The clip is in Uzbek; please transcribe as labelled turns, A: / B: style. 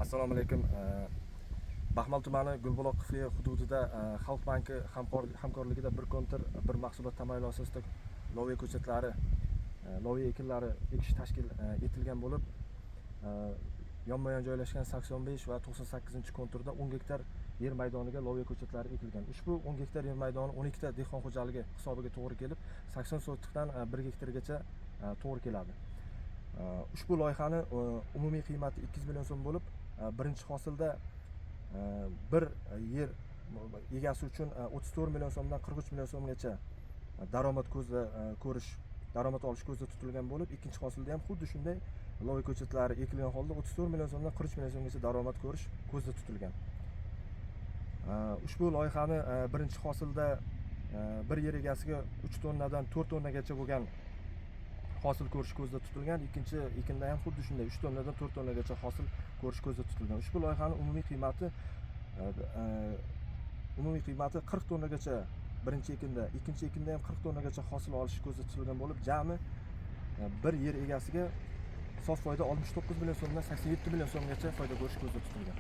A: Assalomu alaykum. Baxmal tumani Gulbuloq qishloqi hududida Xalq banki hamkorligida bir kontir bir mahsulot tamoyili asosida loviya ko'chatlari, loviya ekinlari ekish tashkil etilgan bo'lib, yonma-yon joylashgan 85 va 98-konturda 10 gektar yer maydoniga loviya ko'chatlari ekilgan. Ushbu 10 gektar yer maydoni 12 ta dehqon xo'jaligi hisobiga to'g'ri kelib, 80 sotixdan 1 gektargacha to'g'ri keladi. Ushbu loyihani umumiy qiymati 200 million so'm bo'lib, birinchi hosilda bir yer egasi uchun 34 million so'mdan 43 million so'mgacha daromad daromad olish ko'zda tutilgan bo'lib, ikkinchi hosilda ham xuddi shunday loviya ko'chatlari ekilgan holda 34 million so'mdan 43 million so'mgacha daromad ko'rish ko'zda tutilgan. Ushbu loyihani birinchi hosilda bir yer egasiga 3 tonnadan 4 tonnagacha bo'lgan hosil ko'rish ko'zda tutilgan. Ikkinchi ekinda ham xuddi shunday 3 tonnadan 4 tonnagacha hosil ko'rish ko'zda tutilgan. Ushbu loyihaning umumiy qiymati 40 tonnagacha birinchi ekinda, ikkinchi ekinda ham 40 tonnagacha hosil olish ko'zda tutilgan bo'lib, jami bir yer egasiga sof foyda 69 million so'mdan 87 million so'mgacha foyda ko'rish ko'zda tutilgan.